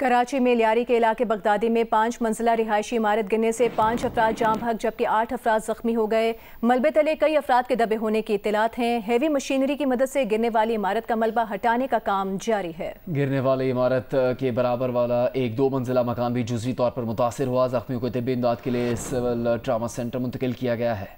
कराची में लियारी के इलाके बगदादी में 5 मंजिला रिहायशी इमारत गिरने से 5 अफराद जाँ बहक जबकि 8 अफराद जख्मी हो गए। मलबे तले कई अफराद के दबे होने की इत्तलात हैं। हेवी मशीनरी की मदद से गिरने वाली इमारत का मलबा हटाने का काम जारी है। गिरने वाली इमारत के बराबर वाला एक 2 मंजिला मकान भी जुज़वी तौर पर मुतासिर हुआ। जख्मियों को तिब्बी इमदाद के लिए सिविल ट्रामा सेंटर मुंतकिल किया गया है।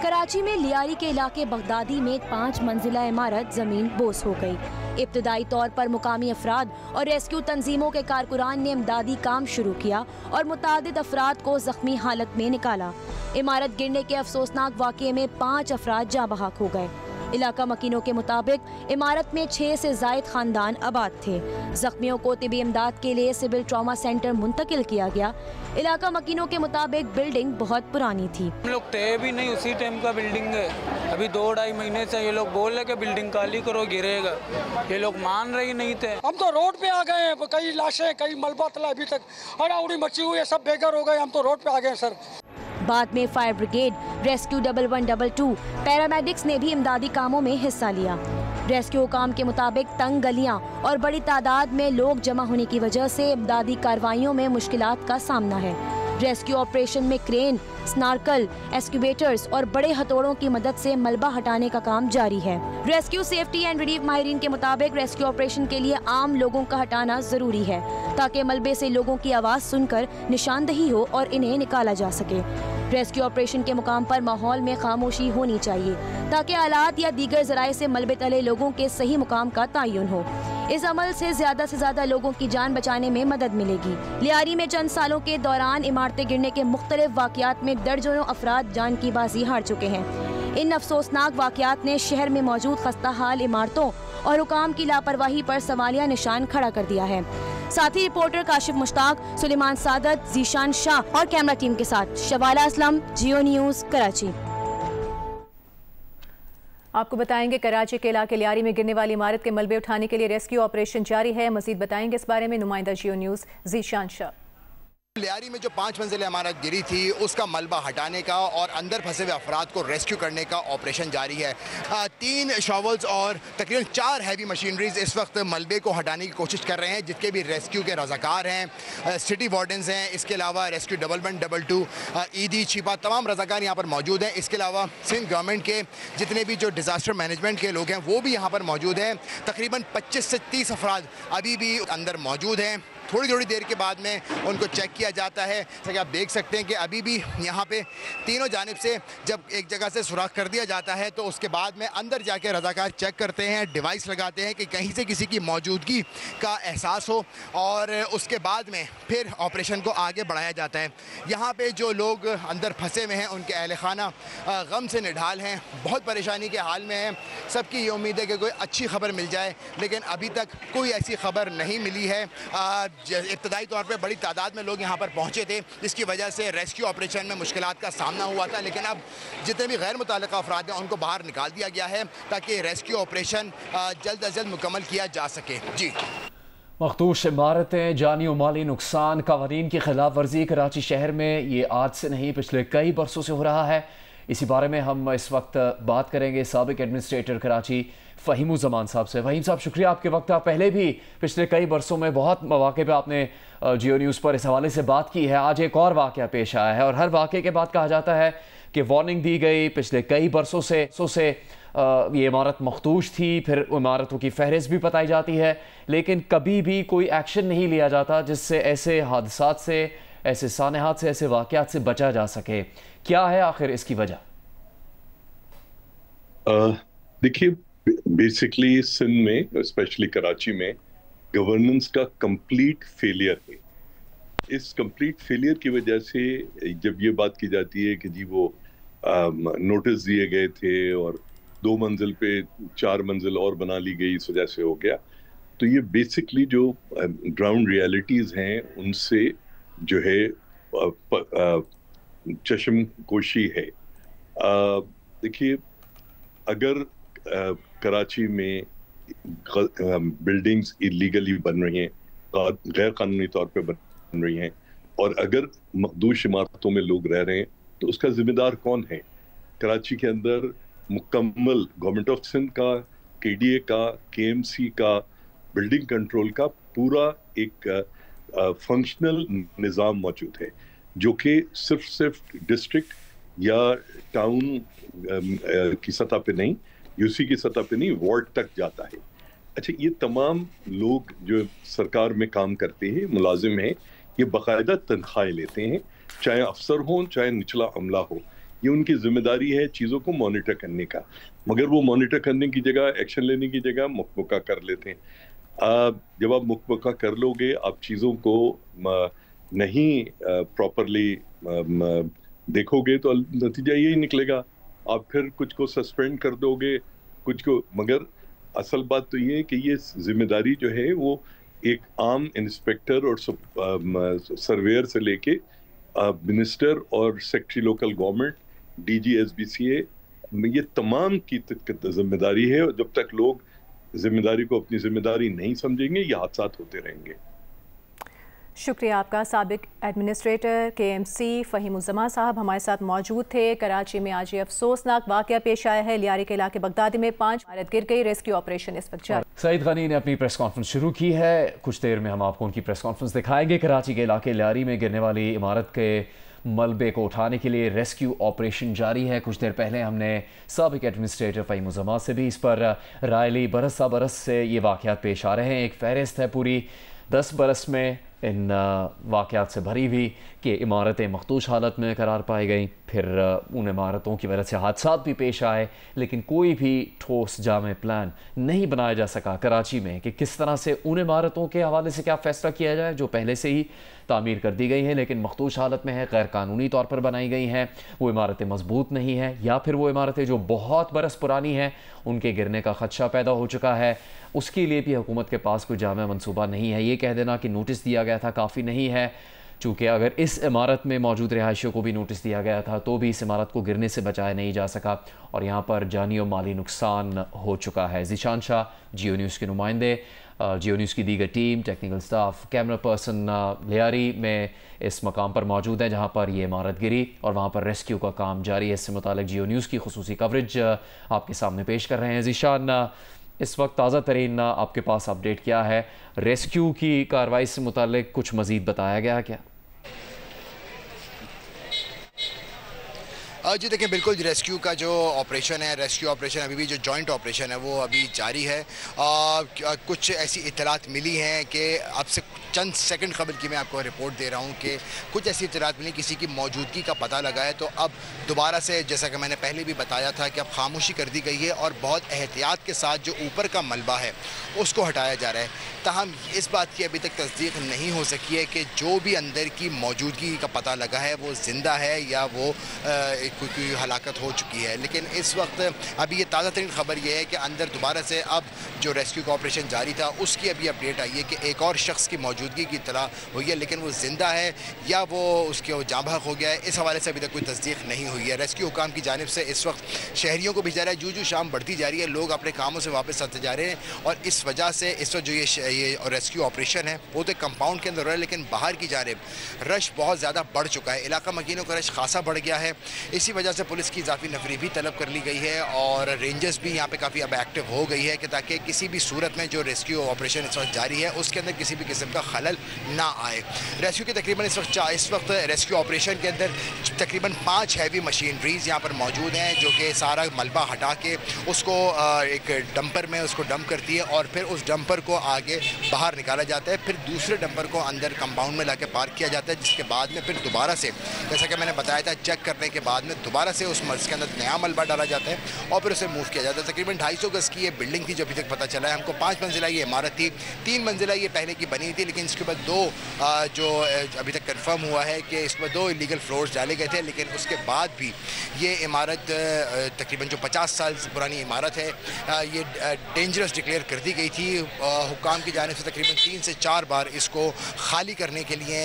कराची में लियारी के इलाके बगदादी में 5 मंजिला इमारत जमीन बोस हो गई। इब्तदाई तौर पर मुकामी अफराद और रेस्क्यू तंजीमों के कारकुनान ने इमदादी काम शुरू किया और मुतादिद अफराद को जख्मी हालत में निकाला। इमारत गिरने के अफसोसनाक वाक़े में 5 अफराद जाँ बहक हो गए। इलाका मकीनों के मुताबिक इमारत में 6 से ज़ायद खानदान आबाद थे। जख्मियों को तिबी इमदाद के लिए सिविल ट्रामा सेंटर मुंतकिल किया गया। इलाका मकीनों के मुताबिक बिल्डिंग बहुत पुरानी थी। हम लोग थे भी नहीं, उसी टाइम का बिल्डिंग है। अभी 2-2.5 महीने से ये लोग बोल रहे कि बिल्डिंग खाली करो गिरेगा, ये लोग मान रहे ही नहीं थे। हम तो रोड पे आ गए हैं, कई लाशें कई मलबा तला अभी तक अड़ाउड़ी मची हुई है, सब बेघर हो गए। हम तो रोड पे आ गए सर। बाद में फायर ब्रिगेड, रेस्क्यू 1122, पैरामेडिक्स ने भी इमदादी कामों में हिस्सा लिया। रेस्क्यू हुकाम के मुताबिक तंग गलियां और बड़ी तादाद में लोग जमा होने की वजह से इमदादी कार्रवाइयों में मुश्किलात का सामना है। रेस्क्यू ऑपरेशन में क्रेन, स्नार्कल, एक्सक्यूवेटर्स और बड़े हथौड़ों की मदद से मलबा हटाने का काम जारी है। रेस्क्यू सेफ्टी एंड रिलीफ माहिरीन के मुताबिक रेस्क्यू ऑपरेशन के लिए आम लोगों का हटाना जरूरी है ताकि मलबे से लोगों की आवाज सुनकर निशानदही हो और इन्हें निकाला जा सके। रेस्क्यू ऑपरेशन के मुकाम पर माहौल में खामोशी होनी चाहिए ताकि आलात या दीगर जराए से मलबे तले लोगों के सही मुकाम का तयन हो। इस अमल से ज्यादा लोगों की जान बचाने में मदद मिलेगी। लियारी में चंद सालों के दौरान इमारतें गिरने के मुख्तलिफ वाक़यात में दर्जनों अफराद जान की बाजी हार चुके हैं। इन अफसोसनाक वाक़यात ने शहर में मौजूद खस्ता हाल इमारतों और हुकाम की लापरवाही पर सवालिया निशान खड़ा कर दिया है। साथी रिपोर्टर काशिफ मुश्ताक, सुलेमान सादत, जीशान शाह और कैमरा टीम के साथ शवाला असलम, जियो न्यूज़, कराची। आपको बताएंगे कराची के इलाके लियारी में गिरने वाली इमारत के मलबे उठाने के लिए रेस्क्यू ऑपरेशन जारी है। मजीद बताएंगे इस बारे में नुमाइंदा जियो न्यूज़ जीशान शाह। लियारी में जो 5 मंजिला इमारत गिरी थी उसका मलबा हटाने का और अंदर फंसे हुए अफराद को रेस्क्यू करने का ऑपरेशन जारी है। 3 शॉवल्स और तकरीबन 4 हैवी मशीनरीज इस वक्त मलबे को हटाने की कोशिश कर रहे हैं, जितने भी रेस्क्यू के रज़ाकार हैं, सिटी वार्डन्स हैं, इसके अलावा रेस्क्यू 1122, ईदी छिपा तमाम रज़ाकार यहाँ पर मौजूद हैं। इसके अलावा सिंध गवर्नमेंट के जितने भी जो डिज़ास्टर मैनेजमेंट के लोग हैं वो भी यहाँ पर मौजूद हैं। तकरीबन 25 से 30 अफराद अभी भी अंदर मौजूद हैं। थोड़ी देर के बाद में उनको चेक किया जाता है। जैसा कि आप देख सकते हैं कि अभी भी यहाँ पे तीनों जानिब से जब एक जगह से सुराख कर दिया जाता है तो उसके बाद में अंदर जाके रज़ाकार चेक करते हैं, डिवाइस लगाते हैं कि कहीं से किसी की मौजूदगी का एहसास हो और उसके बाद में फिर ऑपरेशन को आगे बढ़ाया जाता है। यहाँ पे जो लोग अंदर फंसे हुए हैं उनके अहल खाना गम से निढाल हैं, बहुत परेशानी के हाल में हैं। सबकी ये उम्मीद है कि कोई अच्छी खबर मिल जाए, लेकिन अभी तक कोई ऐसी खबर नहीं मिली है। इब्तदाई तौर पे बड़ी तादाद में लोग यहाँ पर पहुँचे थे, जिसकी वजह से रेस्क्यू ऑपरेशन में मुश्किलात का सामना हुआ था, लेकिन अब जितने भी गैर मुतल्लिक़ा अफराद हैं उनको बाहर निकाल दिया गया है ताकि रेस्क्यू ऑपरेशन जल्द अज जल्द मुकम्मल किया जा सके। जी, मखदूश इमारतें, जानी और माली नुकसान, कवानीन की खिलाफ वर्जी कराची शहर में ये आज से नहीं पिछले कई बरसों से हो रहा है। इसी बारे में हम इस वक्त बात करेंगे साबिक एडमिनिस्ट्रेटर कराची फ़हीमुज़्ज़मान साहब से। फ़हीम साहब, शुक्रिया आपके वक्त। आप पहले भी पिछले कई बरसों में बहुत मौके पे आपने जियो न्यूज़ पर इस हवाले से बात की है। आज एक और वाक़या पेश आया है और हर वाक़े के बाद कहा जाता है कि वार्निंग दी गई, पिछले कई बरसों से ये इमारत मखदूश थी, फिर इमारतों की फहरिस्त भी बताई जाती है, लेकिन कभी भी कोई एक्शन नहीं लिया जाता जिससे ऐसे हादसात से, ऐसे सानहात से, ऐसे वाक़यात से बचा जा सके। क्या है आखिर इसकी वजह? देखिए, बेसिकली सिंध में, स्पेशली कराची में, गवर्नेंस का कंप्लीट फेलियर है। इस कंप्लीट फेलियर की वजह से जब ये बात की जाती है कि जी वो नोटिस दिए गए थे और 2 मंजिल पे 4 मंजिल और बना ली गई, इस वजह से हो गया, तो ये बेसिकली जो ग्राउंड रियलिटीज हैं उनसे जो है चश्मकोशी है। देखिए, अगर कराची में बिल्डिंग्स इलीगली बन रही हैं, गैर कानूनी तौर पे बन रही हैं, और अगर मखदूश इमारतों में लोग रह रहे हैं, तो उसका जिम्मेदार कौन है? कराची के अंदर मुकम्मल गवर्नमेंट ऑफ सिंध का, KDA का, KMC का बिल्डिंग कंट्रोल का पूरा एक फंक्शनल निज़ाम मौजूद है, जो कि सिर्फ डिस्ट्रिक्ट या टाउन की सतह पे नहीं, यूसी की सतह पे नहीं, वार्ड तक जाता है। अच्छा, ये तमाम लोग जो सरकार में काम करते हैं, मुलाजिम हैं, ये बाकायदा तनख्वाहें लेते हैं, चाहे अफसर हों चाहे निचला अमला हो। ये उनकी जिम्मेदारी है चीज़ों को मॉनिटर करने का, मगर वो मॉनिटर करने की जगह, एक्शन लेने की जगह मुकमुका कर लेते हैं। जब आप मुकमुका कर लोगे, आप चीज़ों को नहीं प्रॉपरली देखोगे तो नतीजा यही निकलेगा, आप फिर कुछ को सस्पेंड कर दोगे, कुछ को। मगर असल बात तो ये है कि ये जिम्मेदारी जो है वो एक आम इंस्पेक्टर और सर्वेयर से लेके मिनिस्टर और secretary local government, DG SBCA, ये तमाम की जिम्मेदारी है। और जब तक लोग जिम्मेदारी को अपनी जिम्मेदारी नहीं समझेंगे, ये हादसा होते रहेंगे। शुक्रिया आपका। साबिक एडमिनिस्ट्रेटर KMC फ़हीमुज़्ज़मा साहब हमारे साथ मौजूद थे। कराची में आज ये अफसोसनाक वाक़या पेश आया है। लियारी के इलाके बगदादी में 5 इमारत गिर गई। रेस्क्यू ऑपरेशन इस वक्त जारी। सईद गनी ने अपनी प्रेस कॉन्फ्रेंस शुरू की है। कुछ देर में हम आपको उनकी प्रेस कॉन्फ्रेंस दिखाएंगे। कराची के इलाके लियारी में गिरने वाली इमारत के मलबे को उठाने के लिए रेस्क्यू ऑपरेशन जारी है। कुछ देर पहले हमने साबिक एडमिनिस्ट्रेटर फ़हीमुज़्ज़मा से भी इस पर राय ली। बरस से ये वाक़यात पेश आ रहे हैं। एक फ़हरिस्त है पूरी 10 बरस में इन वाक़यात से भरी हुई कि इमारतें मखदूश हालत में करार पाई गई, फिर उन इमारतों की वजह से हादसात भी पेश आए, लेकिन कोई भी ठोस जामे प्लान नहीं बनाया जा सका कराची में कि किस तरह से उन इमारतों के हवाले से क्या फ़ैसला किया जाए जो पहले से ही तामीर कर दी गई हैं लेकिन मखदूश हालत में है, गैर कानूनी तौर पर बनाई गई हैं। वो इमारतें मजबूत नहीं हैं, या फिर वो इमारतें जो बहुत बरस पुरानी हैं उनके गिरने का ख़दशा पैदा हो चुका है। उसके लिए भी हुकूमत के पास कोई जामा मनसूबा नहीं है। ये कह देना कि नोटिस दिया गया था काफ़ी नहीं है, चूँकि अगर इस इमारत में मौजूद रिहायशियों को भी नोटिस दिया गया था तो भी इस इमारत को गिरने से बचाया नहीं जा सका और यहाँ पर जानी और माली नुकसान हो चुका है। ज़ीशान शाह, जियो न्यूज़ के नुमाइंदे, जियो न्यूज़ की दीगर team, technical staff, camera person Lyari में इस मकाम पर मौजूद है जहाँ पर ये इमारत गिरी और वहाँ पर रेस्क्यू का काम जारी है। इससे मुतालिक जियो न्यूज़ की खुसूसी कवरेज आपके सामने पेश कर रहे हैं। ज़ीशान, इस वक्त ताज़ा तरीन आपके पास अपडेट क्या है? रेस्क्यू की कार्रवाई से मुतालिक कुछ मज़ीद बताया गया क्या? जी देखिए, बिल्कुल रेस्क्यू का जो ऑपरेशन है, रेस्क्यू ऑपरेशन अभी भी जो जॉइंट ऑपरेशन है वो अभी जारी है। कुछ ऐसी इत्तलात मिली हैं कि अब से चंद सेकंड कबल की मैं आपको रिपोर्ट दे रहा हूं कि कुछ ऐसी इत्तलात मिली, किसी की मौजूदगी का पता लगा है। तो अब दोबारा से, जैसा कि मैंने पहले भी बताया था, कि अब खामोशी कर दी गई है और बहुत एहतियात के साथ जो ऊपर का मलबा है उसको हटाया जा रहा है। ताहम इस बात की अभी तक तस्दीक नहीं हो सकी है कि जो भी अंदर की मौजूदगी का पता लगा है वो ज़िंदा है या वो कोई हलाकत हो चुकी है। लेकिन इस वक्त अभी ये ताज़ा तरीन ख़बर ये है कि अंदर दोबारा से अब जो रेस्क्यू का ऑपरेशन जारी था उसकी अभी अपडेट आई है कि एक और शख्स की मौजूदगी की इत्तला हुई है, लेकिन वो ज़िंदा है या वो उसके जाँ बहक हो गया है, इस हवाले से अभी तक कोई तस्दीक नहीं हुई है। रेस्क्यू हुकाम की जानिब से इस वक्त शहरियों को भेजा रहा है। जूँ शाम बढ़ती जा रही है, लोग अपने कामों से वापस आते जा रहे हैं और इस वजह से इस वक्त जो ये रेस्क्यू ऑपरेशन है वो तो कंपाउंड के अंदर हो रहा है, लेकिन बाहर की जानिब रश बहुत ज़्यादा बढ़ चुका है। इलाका मकीनों का रश खासा बढ़ गया है। इसी वजह से पुलिस की इजाफी नफरी भी तलब कर ली गई है और रेंजर्स भी यहाँ पे काफ़ी अब एक्टिव हो गई है कि ताकि किसी भी सूरत में जो रेस्क्यू ऑपरेशन इस वक्त जारी है उसके अंदर किसी भी किस्म का खलल ना आए। रेस्क्यू के तकरीबन इस वक्त रेस्क्यू ऑपरेशन के अंदर तकरीबन 5 हैवी मशीनरीज यहाँ पर मौजूद हैं जो कि सारा मलबा हटा के उसको एक डंपर में उसको डंप करती है और फिर उस डंपर को आगे बाहर निकाला जाता है, फिर दूसरे डंपर को अंदर कंपाउंड में लाके पार्क किया जाता है, जिसके बाद में फिर दोबारा से, जैसा कि मैंने बताया था, चेक करने के बाद में दोबारा से उस मर्ज के अंदर नया मलबा डाला जाता है और फिर उसे मूव किया जाता है। तकरीबन 250 गज की ये बिल्डिंग थी जो अभी तक पता चला है हमको। 5 मंजिला ये इमारत थी, 3 मंजिला ये पहले की बनी थी, लेकिन इसके बाद 2 जो अभी तक कन्फर्म हुआ है कि इसमें 2 इलीगल फ्लोर्स डाले गए थे, लेकिन उसके बाद भी ये इमारत तकरीबन जो 50 साल पुरानी इमारत है ये डेंजरस डिक्लेयर कर दी गई थी। हुकाम की जानिब से तकरीबन 3 से 4 बार इसको खाली करने के लिए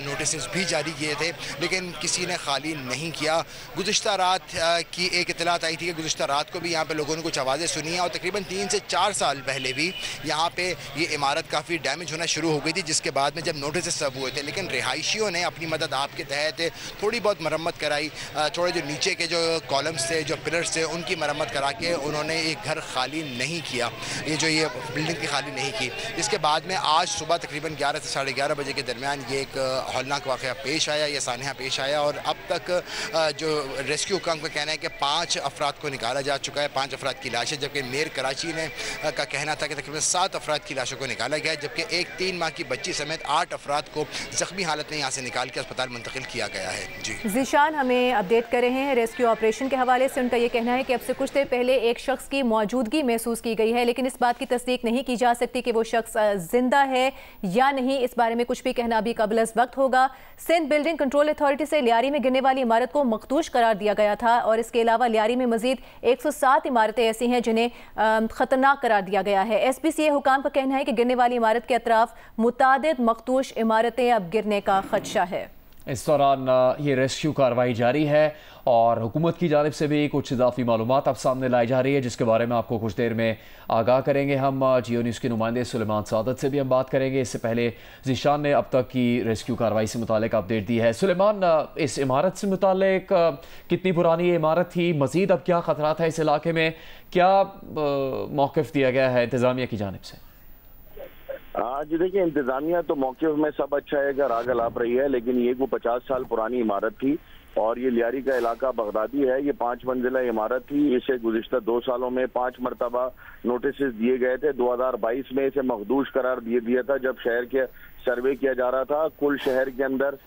नोटिस भी जारी किए थे, लेकिन किसी ने खाली नहीं किया। गुज़िश्ता रात की एक इतलात आई थी कि गुज़िश्ता रात को भी यहाँ पे लोगों ने कुछ आवाज़ें सुनी हैं और तकरीबन 3 से 4 साल पहले भी यहाँ पे ये इमारत काफ़ी डैमेज होना शुरू हो गई थी, जिसके बाद में जब नोटिस सर्व हुए थे, लेकिन रिहायशियों ने अपनी मदद आपके तहत थोड़ी बहुत मरम्मत कराई, थोड़े जो नीचे के जो कॉलम्स थे, जो पिलर्स थे, उनकी मरम्मत करा के उन्होंने एक घर खाली नहीं किया, ये बिल्डिंग की खाली नहीं की। इसके बाद में आज सुबह तकरीबन 11 से 11:30 बजे के दरमियान ये एक हौलनाक वाक़या पेश आया, ये सानहा पेश आया और अब तक जो रेस्क्यू हुकाम का कहना है कि 5 अफराद को निकाला जा चुका है, 5 अफराद की लाशें, जबकि मेयर कराची ने का कहना था कि तकरीबन 7 अफराद की लाशों को निकाला गया है, जबकि एक 3 माह की बच्ची समेत 8 अफराद को ज़ख्मी हालत में यहाँ से निकाल के अस्पताल मुंतकिल किया गया है। जी ज़ीशान हमें अपडेट कर रहे हैं रेस्क्यू ऑपरेशन के हवाले से। उनका ये कहना है कि अब से कुछ देर पहले एक शख्स की मौजूदगी महसूस की गई है, लेकिन इस बात की तस्दीक नहीं की जा सकती कि वो शख्स जिंदा है या नहीं। इस बारे में कुछ भी कहना अभी कबल अज़ वक्त होगा। सिंध बिल्डिंग कंट्रोल अथॉरिटी से लियारी में गिरने वाली इमारत को मखदूश करार दिया गया था और इसके अलावा लियारी में मजीद 107 इमारतें ऐसी हैं जिन्हें खतरनाक करार दिया गया है। SPCA हुकाम का कहना है कि गिरने वाली इमारत के अतराफ मुतादिद मखदूश इमारतें अब गिरने का खदशा है। इस दौरान ये रेस्क्यू कार्रवाई जारी है और हुकूमत की जानिब से भी कुछ इजाफी मालूमात अब सामने लाई जा रही है, जिसके बारे में आपको कुछ देर में आगाह करेंगे। हम जियो न्यूज़ के नुमाइंदे सुलेमान सादत से भी हम बात करेंगे। इससे पहले ज़ीशान ने अब तक की रेस्क्यू कार्रवाई से मुतालिक अपडेट दी है। सुलेमान, इस इमारत से मुतालिक कितनी पुरानी ये इमारत थी, मज़ीद अब क्या ख़तरात है इस इलाके में, क्या मौक़िफ़ दिया गया है इंतज़ामिया की जानिब से? जी देखिए, इंतजामिया तो मौक़िफ़ में सब अच्छा है कि राह गलाप रही है, लेकिन ये को 50 साल पुरानी इमारत थी और ये लियारी का इलाका बगदादी है। ये 5 मंजिला इमारत थी। इसे गुज़िश्ता 2 सालों में 5 मरतबा नोटिस दिए गए थे। 2022 में इसे मखदूश करार दिया था जब शहर के सर्वे किया जा रहा था। कुल शहर के अंदर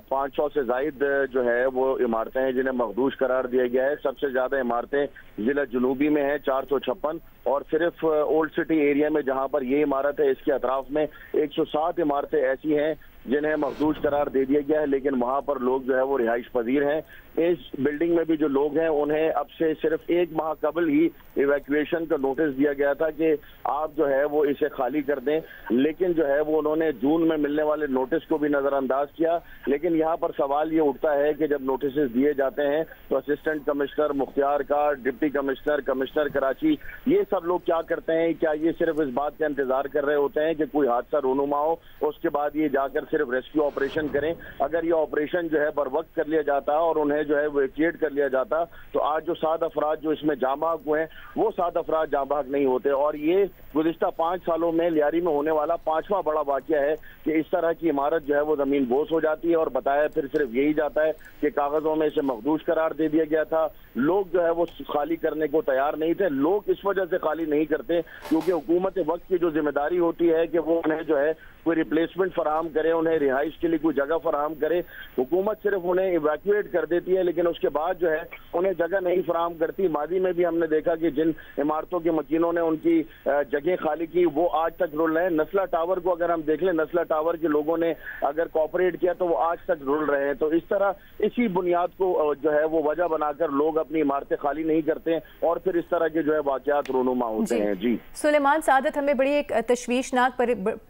500 से जायद जो है वो इमारतें हैं जिन्हें मखदूश करार दिया गया है। सबसे ज्यादा इमारतें जिला जुनूबी में है 456 और सिर्फ ओल्ड सिटी एरिया में जहां पर ये इमारत है इसके अतराफ में 107 इमारतें ऐसी हैं जिन्हें मखदूश करार दे दिया गया है, लेकिन वहां पर लोग जो है वो रिहाइश पजीर हैं। इस बिल्डिंग में भी जो लोग हैं उन्हें अब से सिर्फ 1 माह कबल ही इवैक्यूएशन का नोटिस दिया गया था कि आप जो है वो इसे खाली कर दें, लेकिन जो है वो उन्होंने जून में मिलने वाले नोटिस को भी नजरअंदाज किया। लेकिन यहाँ पर सवाल ये उठता है कि जब नोटिस दिए जाते हैं तो असिस्टेंट कमिश्नर मुख्तियार का, डिप्टी कमिश्नर, कमिश्नर कराची, ये सब लोग क्या करते हैं? क्या ये सिर्फ इस बात का इंतजार कर रहे होते हैं कि कोई हादसा रोनुमा हो, उसके बाद ये जाकर सिर्फ रेस्क्यू ऑपरेशन करें? अगर ये ऑपरेशन जो है बर वक्त कर लिया जाता और उन्हें जो है वो इवैक्यूएट कर लिया जाता तो आज जो 7 अफराद जो इसमें जाँ बहक हुए हैं वो 7 अफराद जाँ बहक नहीं होते। और ये गुज़िश्ता 5 सालों में लियारी में होने वाला 5वां बड़ा वाक़या है कि इस तरह की इमारत जो है वो जमीन बोस हो जाती है और बताया फिर सिर्फ यही जाता है कि कागजों में इसे मखदूश करार दे दिया गया था। लोग जो है वो खाली करने को तैयार नहीं थे। लोग इस वजह से खाली नहीं करते क्योंकि हुकूमत वक्त की जो जिम्मेदारी होती है कि वो उन्हें जो है कोई रिप्लेसमेंट फराहम करे, उन्हें रिहाइश के लिए कोई जगह फराहम करे। हुकूमत सिर्फ उन्हें इवैक्यूएट कर देती है लेकिन उसके बाद जो है उन्हें जगह नहीं फराहम करती। माजी में भी हमने देखा कि जिन इमारतों के मकीनों ने उनकी जगह खाली की वो आज तक रुल रहे हैं। नस्ला टावर को अगर हम देख लें, नस्ला टावर के लोगों ने अगर कॉपरेट किया तो वो आज तक रुल रहे हैं। तो इस तरह इसी बुनियाद को जो है वो वजह बनाकर लोग अपनी इमारतें खाली नहीं करते और फिर इस तरह के जो है वाकयात रोनुमा होते हैं। जी सुलेमान सादत हमें बड़ी एक तशवीशनाक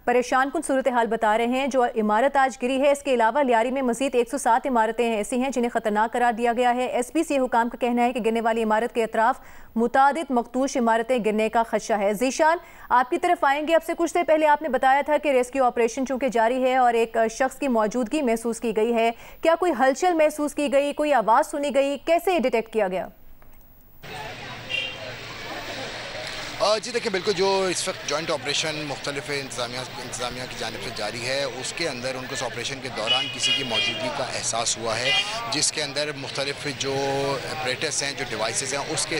परेशान कुन सूरत हाल बता रहे हैं। जो इमारत आज गिरी है इसके अलावा लियारी में मजीद 107 इमारतें ऐसी हैं जिन्हें खतरनाक करार दिया गया है। SPCA हुकाम का कहना है कि गिरने वाली इमारत के अतराफ मुतादिद मखदूश इमारतें गिरने का खदशा है। ज़ीशान, आपकी तरफ आएंगे। अब से कुछ देर पहले आपने बताया था कि रेस्क्यू ऑपरेशन चूंकि जारी है और एक शख्स की मौजूदगी महसूस की गई है, क्या कोई हलचल महसूस की गई, कोई आवाज़ सुनी गई, कैसे डिटेक्ट किया गया? जी देखिए, बिल्कुल जो इस वक्त जॉइंट ऑपरेशन मुख्तलिफ इंतज़ामिया की जानिब से जारी है उसके अंदर उनको इस ऑपरेशन के दौरान किसी की मौजूदगी का एहसास हुआ है, जिसके अंदर मुख्तलिफ जो ऑपरेटर्स हैं, जो डिवाइसेस हैं उसका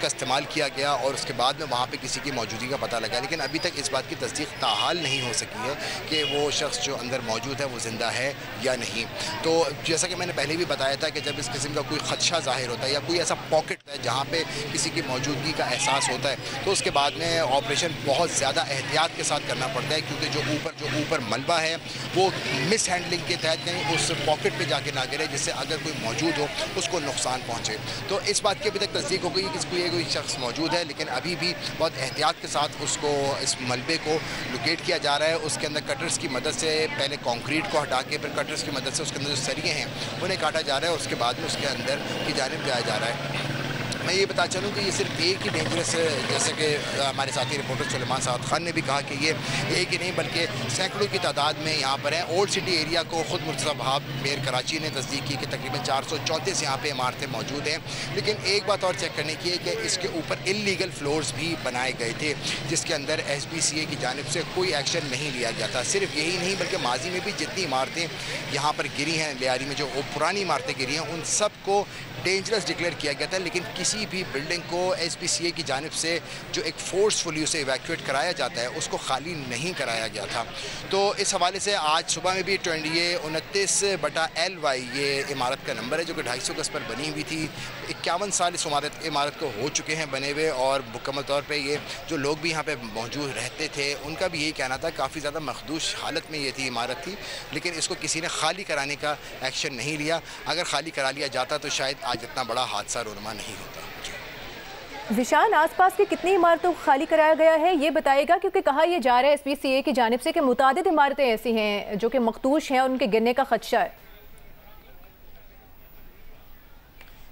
इस्तेमाल किया गया और उसके बाद में वहाँ पे किसी की मौजूदगी का पता लगा। लेकिन अभी तक इस बात की तस्दीक ताहाल नहीं हो सकी है कि वो शख्स जो अंदर मौजूद है वो ज़िंदा है या नहीं। तो जैसा कि मैंने पहले भी बताया था कि जब इस किस्म का कोई खदशा ज़ाहिर होता है या कोई ऐसा पॉकेट है जहाँ पर किसी की मौजूदगी का एहसास होता होता है तो उसके बाद में ऑपरेशन बहुत ज़्यादा एहतियात के साथ करना पड़ता है, क्योंकि जो ऊपर मलबा है वो मिस हैंडलिंग के तहत कहीं उस पॉकेट पे जाके ना गिरे जिससे अगर कोई मौजूद हो उसको नुकसान पहुँचे। तो इस बात की अभी तक तस्दीक हो गई कि कोई शख्स मौजूद है, लेकिन अभी भी बहुत एहतियात के साथ उसको इस मलबे को लोकेट किया जा रहा है। उसके अंदर कटर्स की मदद से पहले कंक्रीट को हटा के फिर कटर्स की मदद से उसके अंदर जो सरिये हैं उन्हें काटा जा रहा है, उसके बाद में उसके अंदर की जानिब जाया जा रहा है। मैं ये बता चलूँ कि ये सिर्फ एक ही डेंजरस, जैसे कि हमारे साथी रिपोर्टर सुलेमान साद खान ने भी कहा कि ये एक ही नहीं बल्कि सैकड़ों की तादाद में यहाँ पर है। ओल्ड सिटी एरिया को खुद मुर्तज़ा वहाब मेयर कराची ने तस्दीक की कि तकरीबन 434 यहाँ पे इमारतें मौजूद हैं। लेकिन एक बात और चेक करने की है कि इसके ऊपर इल्लीगल फ्लोर्स भी बनाए गए थे जिसके अंदर SPCA की जानिब से कोई एक्शन नहीं लिया गया था। सिर्फ यही नहीं बल्कि माजी में भी जितनी इमारतें यहाँ पर गिरी हैं लियारी में, जो पुरानी इमारतें गिरी हैं, उन सब को डेंजरस डिक्लेयर किया गया था। लेकिन किसी भी बिल्डिंग को SPCA की जानिब से जो एक फोर्सफुली उसे इवैक्यूएट कराया जाता है उसको खाली नहीं कराया गया था। तो इस हवाले से आज सुबह में भी 29/LY ये इमारत का नंबर है जो कि 250 गज पर बनी हुई थी। 51 साल इस इमारत को हो चुके हैं बने हुए, और मुकम्मल तौर पर ये जो लोग भी यहाँ पर मौजूद रहते थे उनका भी यही कहना था काफ़ी ज़्यादा मखदूश हालत में ये थी इमारत थी, लेकिन इसको किसी ने खाली कराने का एक्शन नहीं लिया। अगर खाली करा लिया जाता तो शायद आज इतना बड़ा हादसा रोनमा नहीं होता। विशान, आसपास की कितनी इमारतों को खाली कराया गया है ये बताएगा, क्योंकि कहा यह जा रहा है SPCA की जानिब से कि मुतादिद इमारतें ऐसी हैं जो कि मखदूश हैं और उनके गिरने का खदशा है।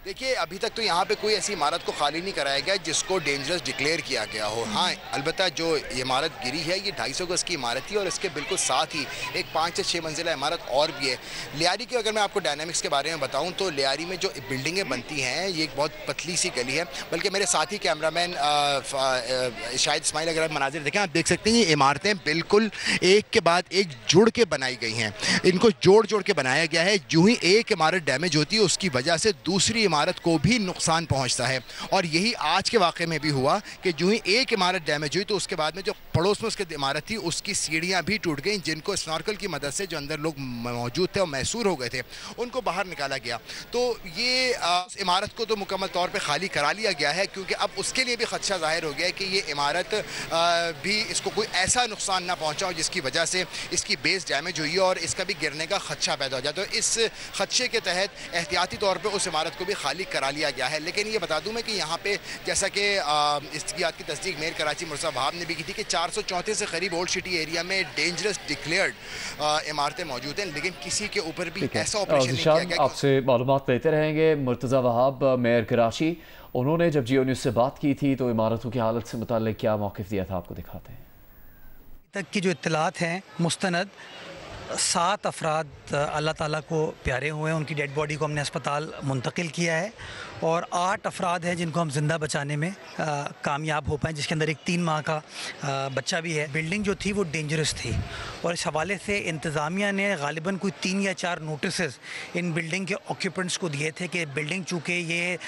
देखिए, अभी तक तो यहाँ पे कोई ऐसी इमारत को खाली नहीं कराया गया जिसको डेंजरस डिक्लेयर किया गया हो। हाँ, अलबत्ता जो इमारत गिरी है ये 250 गज की इमारत थी और इसके बिल्कुल साथ ही एक 5 से 6 मंजिला इमारत और भी है। लियारी की अगर मैं आपको डायनामिक्स के बारे में बताऊँ तो लियारी में जो बिल्डिंगें बनती हैं ये एक बहुत पतली सी गली है। बल्कि मेरे साथी कैमरामैन शायद इस्माइल, अगर आप मनाजिर देखें आप देख सकते हैं ये इमारतें बिल्कुल एक के बाद एक जुड़ के बनाई गई हैं। इनको जोड़ के बनाया गया है। जो ही एक इमारत डैमेज होती है उसकी वजह से दूसरी इमारत को भी नुकसान पहुंचता है, और यही आज के वाक़े में भी हुआ कि जो ही एक इमारत डैमेज हुई तो उसके बाद में जो पड़ोस में उसकी इमारत थी उसकी सीढ़ियां भी टूट गईं, जिनको स्नॉर्कल की मदद से जो अंदर लोग मौजूद थे और महसूर हो गए थे उनको बाहर निकाला गया। तो ये उस इमारत को तो मुकम्मल तौर पर खाली करा लिया गया है, क्योंकि अब उसके लिए भी खदशा जाहिर हो गया है कि ये इमारत भी इसको कोई ऐसा नुकसान ना पहुँचा हो जिसकी वजह से इसकी बेस डैमेज हुई और इसका भी गिरने का खदशा पैदा हो जाए। तो इस खदशे के तहत एहतियाती तौर पर उस इमारत को भी खाली करा लिया गया है। लेकिन ये बता दूं मैं कि यहाँ पे जैसा कि इसकी बात की तस्दीक मेयर कराची मुर्तज़ा वहाब ने भी की थी कि 434 से करीब ओल्ड सिटी एरिया में डेंजरस डिक्लेयर्ड इमारतें मौजूद हैं, लेकिन किसी के ऊपर भी ऐसा ऑपरेशन नहीं किया गया। आपसे मालूमात लेते रहेंगे। मुर्तज़ा वहाब मेयर कराची, उन्होंने जब जियो न्यूज़ से बात की थी तो इमारतों की हालत से मुताल्लिक़ क्या मौक़िफ़ दिया था, आपको दिखाते हैं। तक की जो इत्तलात हैं मुस्तनद 7 अफराद अल्लाह ताला को प्यारे हुए हैं, उनकी डेड बॉडी को हमने अस्पताल मुंतकिल किया है, और 8 अफराद हैं जिनको हम ज़िंदा बचाने में कामयाब हो पाए, जिसके अंदर एक 3 माह का बच्चा भी है। बिल्डिंग जो थी वो डेंजरस थी और इस हवाले से इंतज़ामिया ने गालिबन कोई 3 या 4 नोटिस इन बिल्डिंग के ऑक्यूपेंट्स को दिए थे कि बिल्डिंग चूँकि ये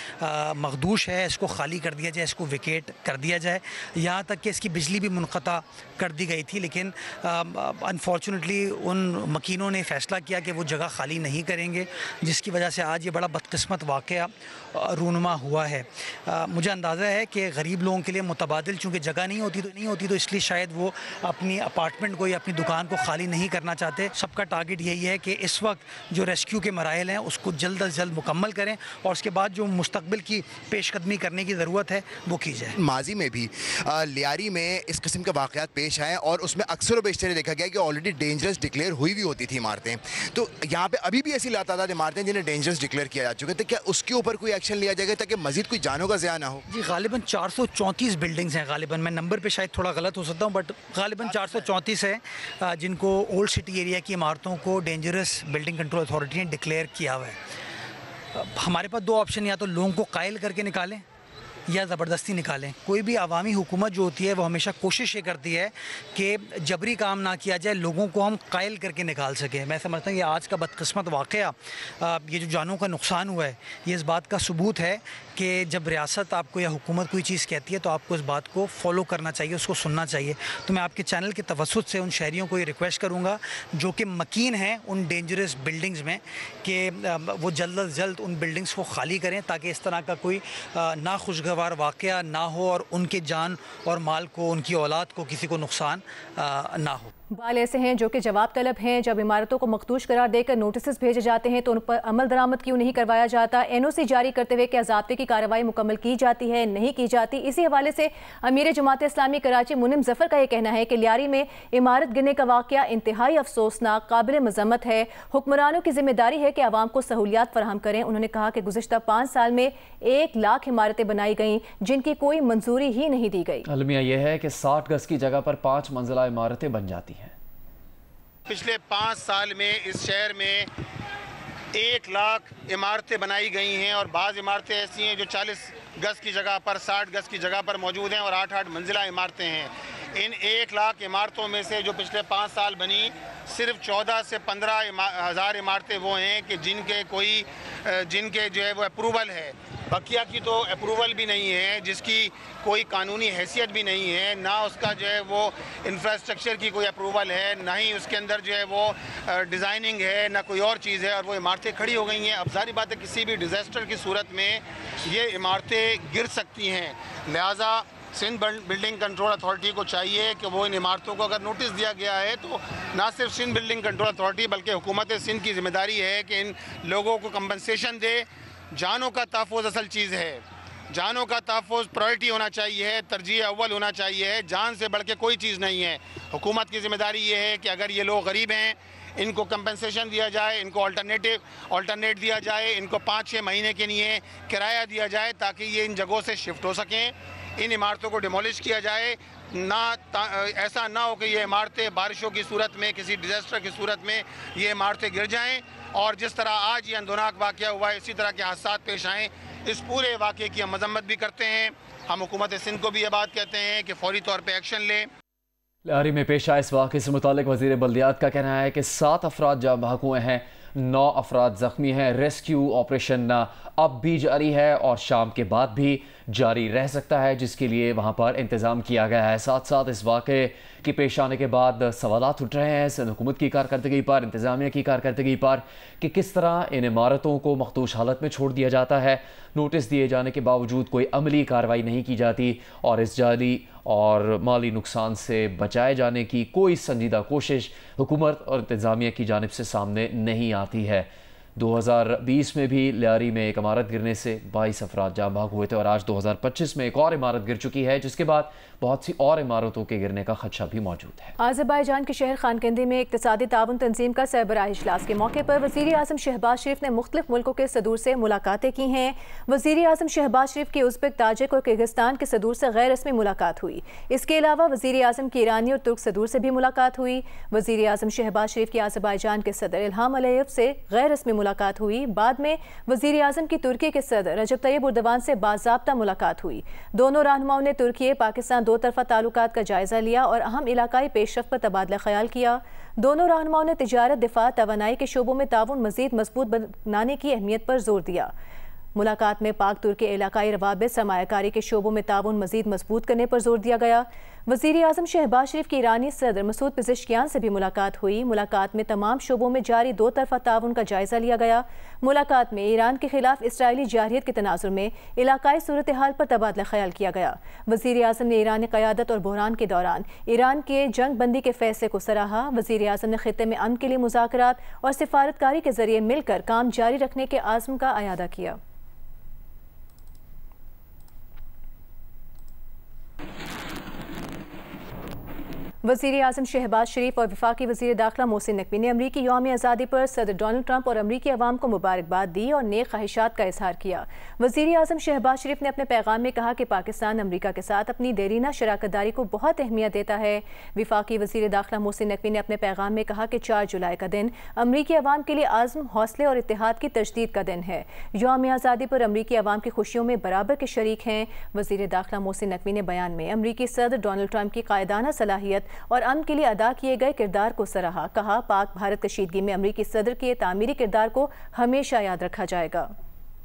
मखदूश है इसको खाली कर दिया जाए, इसको विकेट कर दिया जाए। यहाँ तक कि इसकी बिजली भी मुनक़ता कर दी गई थी, लेकिन अनफॉर्चुनेटली उन मकीनों ने फ़ैसला किया कि वो जगह खाली नहीं करेंगे, जिसकी वजह से आज ये बड़ा बदकिस्मत वाक़या रूनुमा हुआ है। मुझे अंदाज़ा है कि गरीब लोगों के लिए मुतबादिल चूँकि जगह नहीं होती तो इसलिए शायद वो अपनी अपार्टमेंट को या अपनी दुकान को खाली नहीं करना चाहते। सबका टारगेट यही है कि इस वक्त जो रेस्क्यू के मराइल हैं उसको जल्द अज जल्द मुकम्मल करें और उसके बाद जो मुस्तकबिल की पेशकदमी करने की ज़रूरत है वो की जाए। माजी में भी लियारी में इस किस्म के वाक़यात पेश आए और उसमें अक्सर बेशतर देखा गया कि ऑलरेडी डेंजरस डिक्लेयर हुई भी होती थी इमारतें। तो यहाँ पे अभी भी ऐसी लातादाद इमारतें जिन्हें डेंजरस डिक्लेयर किया जा चुके थे, क्या उसके ऊपर कोई एक्शन लिया जाएगा ताकि मजीद कोई जानों का ज़िया ना हो? जी, गालिबन 434 बिल्डिंग्स हैं। गालिबन मैं नंबर पे शायद थोड़ा गलत हो सकता हूँ, बट गालिबन 434 है जिनको ओल्ड सिटी एरिया की इमारतों को डेंजरस बिल्डिंग कंट्रोल अथॉरिटी ने डिक्लेयर किया हुआ है। हमारे पास 2 ऑप्शन, या तो लोगों को कायल करके निकालें या ज़बरदस्ती निकालें। कोई भी अवामी हुकूमत जो होती है वो हमेशा कोशिश ये करती है कि जबरी काम ना किया जाए, लोगों को हम कायल करके निकाल सकें। मैं समझता हूँ ये आज का बदकिस्मत वाक़या, ये जो जानों का नुकसान हुआ है, ये इस बात का सबूत है कि जब रियासत आपको या हुकूमत कोई चीज़ कहती है तो आपको इस बात को फॉलो करना चाहिए, उसको सुनना चाहिए। तो मैं आपके चैनल के तवस्सुत से उन शहरियों को ये रिक्वेस्ट करूँगा जो कि मकीन हैं उन डेंजरस बिल्डिंग्स में कि वो जल्द अज जल्द उन बिल्डिंग्स को खाली करें ताकि इस तरह का कोई नाखुशगवार नागवार वाक़या ना हो और उनके जान और माल को, उनकी औलाद को किसी को नुकसान ना हो। बाल ऐसे हैं जो कि जवाब तलब हैं। जब इमारतों को मखदूश करार देकर नोटिस भेजे जाते हैं तो उन पर अमल दरामद क्यों नहीं करवाया जाता? NOC जारी करते हुए क्या ज़ाब्ते की कार्रवाई मुकम्मल की जाती है, नहीं की जाती? इसी हवाले से अमीर जमात इस्लामी कराची मुनिम जफ़र का यह कहना है कि लियारी में इमारत गिरने का वाक़या इंतहाई अफसोसनाक, काबिल मज़म्मत है। हुक्मरानों की जिम्मेदारी है कि आवाम को सहूलियात फराहम करें। उन्होंने कहा कि गुज़िश्ता 5 साल में 1 लाख इमारतें बनाई गईं जिनकी कोई मंजूरी ही नहीं दी गई। अलमिया यह है कि 60 गज की जगह पर 5 मंजिला इमारतें बन जाती हैं। पिछले 5 साल में इस शहर में 1 लाख इमारतें बनाई गई हैं और बाज़ इमारतें ऐसी हैं जो 40 गज की जगह पर, 60 गज की जगह पर मौजूद हैं और 8-8 मंजिला इमारतें हैं। इन 1 लाख इमारतों में से जो पिछले 5 साल बनी, सिर्फ 14 से 15 हज़ार इमारतें वो हैं कि जिनके जो है वो अप्रूवल है। बकिया की तो अप्रूवल भी नहीं है, जिसकी कोई कानूनी हैसियत भी नहीं है, ना उसका जो है वो इंफ्रास्ट्रक्चर की कोई अप्रूवल है, ना ही उसके अंदर जो है वो डिज़ाइनिंग है, ना कोई और चीज़ है और वो इमारतें खड़ी हो गई हैं। अब जाहिर बात है किसी भी डिज़ास्टर की सूरत में ये इमारतें गिर सकती हैं। लिहाजा सिंध बिल्डिंग कंट्रोल अथॉरिटी को चाहिए कि वो इन इमारतों को अगर नोटिस दिया गया है तो ना सिर्फ सिंध बिल्डिंग कंट्रोल अथॉरिटी बल्कि हुकूमत सिंध की जिम्मेदारी है कि इन लोगों को कंपनसेशन दे। जानों का तहफ़्फ़ुज़ असल चीज़ है, जानों का तहफ़्फ़ुज़ प्रायोरिटी होना चाहिए, तरजीह अव्वल होना चाहिए। जान से बढ़ के कोई चीज़ नहीं है। हुकूमत की जिम्मेदारी ये है कि अगर ये लोग गरीब हैं इनको कंपनसेशन दिया जाए, इनको अल्टरनेट दिया जाए, इनको 5-6 महीने के लिए किराया दिया जाए ताकि ये इन जगहों से शिफ्ट हो सकें। इन इमारतों को डिमोलिश किया जाए, ऐसा ना हो कि ये इमारतें बारिशों की सूरत में, किसी डिज़ास्टर की सूरत में ये इमारतें गिर जाएं और जिस तरह आज ये अंदोनाक वाक़या हुआ है इसी तरह के हादसात पेश आएँ। इस पूरे वाक़े की हम मजम्मत भी करते हैं। हम हुकूमत सिंध को भी ये बात कहते हैं कि फौरी तौर पर एक्शन लें। लियारी में पेश आए इस वाक़े से मुतालिक वज़ीर बल्दियात का कहना है कि 7 अफराद जाँ बहक हुए हैं, 9 अफराद ज़ख्मी हैं। रेस्क्यू ऑपरेशन अब भी जारी है और शाम के बाद भी जारी रह सकता है, जिसके लिए वहाँ पर इंतज़ाम किया गया है। साथ साथ इस वाक़े के पेश आने के बाद सवालात उठ रहे हैं सिंध हुकूमत की कारकर्दगी पर, इंतज़ामिया की कारकर्दगी पर कि किस तरह इन इमारतों को मखदूश हालत में छोड़ दिया जाता है। नोटिस दिए जाने के बावजूद कोई अमली कार्रवाई नहीं की जाती और इस जाली और माली नुकसान से बचाए जाने की कोई संजीदा कोशिश हुकूमत और इंतज़ामिया की जानिब से सामने नहीं आती है। 2020 में भी लियारी में एक इमारत गिरने से 22 अफराद जाँ बहक हुए थे और आज 2025 में एक और इमारत गिर चुकी है, जिसके बाद बहुत सी और इमारतों के गिरने का खदशा भी मौजूद है। आज़रबाईजान के शहर खानकंदी में इक़्तिसादी ताउन तंजीम का सरबराह इजलास के मौके पर वज़ीर आज़म शहबाज शरीफ ने मुख्तलिफ मुल्कों के सदूर से मुलाकातें की हैं। वज़ीर आज़म शहबाज शरीफ की उज़्बेक, ताजिक और किर्गिस्तान के सदूर से गैर रस्मी मुलाकात हुई। इसके अलावा वज़ीर आज़म की ईरानी और तुर्क सदूर से भी मुलाकात हुई। वज़ीर आज़म शहबाज शरीफ की आज़रबाईजान के सदर इल्हाम अलियव से गैर रस्मी मुलाकात हुई। बाद में वज़ीर आज़म की तुर्की के सदर रजब तैयब उर्दवान से बाज़ाब्ता मुलाकात हुई। दोनों रहनुमाओं ने तुर्की पाकिस्तान 2 तरफ़ा ताल्लुकात का जायज़ा लिया और अहम इलाकाई पेशरफ़्त पर तबादला ख्याल किया। दोनों रहनुमाओं ने तिजारत, दिफा, तवानाई के शोबों में ताउन मज़ीद मजबूत बनाने की अहमियत पर जोर दिया। मुलाकात में पाक तुर्क इलाकाई रवाबित, सरमायाकारी के शोबों में ताउन मज़ीद मजबूत करने पर जोर दिया गया। वज़ीर आज़म शहबाज शरीफ की ईरानी सदर मसूद पेज़ेश्कियान से भी मुलाकात हुई। मुलाकात में तमाम शोबों में जारी 2 तरफ़ा ताउन का जायज़ा लिया गया। मुलाकात में ईरान के खिलाफ इसराइली जारहियत के तनाजुर में इलाकाई सूरत हाल पर तबादला ख्याल किया गया। वज़ीर आज़म ने ईरानी क़यादत और बहरान के दौरान ईरान के जंग बंदी के फैसले को सराहा। वज़ीर आज़म ने खित्ते में अमन के लिए मुज़ाकरात और सिफारतकारी के ज़रिए मिलकर काम जारी रखने के आज़म का अयादा किया। वज़ीर आज़म शहबाज शरीफ और वफाकी वज़ीर दाखिला मोहसिन नकवी ने अमरीकी यौम आज़ादी पर सदर डोनाल्ड ट्रंप और अमरीकी अवाम को मुबारकबाद दी और नेक ख्वाहिशात का इजहार किया। वज़ीर आज़म शहबाज शरीफ ने अपने पैगाम में कहा कि पाकिस्तान अमरीका के साथ अपनी देरीना शराकतदारी को बहुत अहमियत देता है। वफाकी वज़ीर दाखिला मोहसिन नकवी ने अपने पैगाम में कहा कि 4 जुलाई का दिन अमरीकी अवाम के लिए आज़म, हौसले और इत्तेहाद की तजदीद का दिन है। यौम आज़ादी पर अमरीकी अवाम की खुशियों में बराबर के शरीक हैं। वज़ीर दाखिला मोहसिन नकवी ने बयान में अमरीकी सदर डोनाल्ड ट्रंप की कायदाना सलाहियत और अमन के लिए अदा किए गए किरदार को सराहा। कहा, पाक भारत कशीदगी में अमरीकी सदर के तामीरी किरदार को हमेशा याद रखा जाएगा।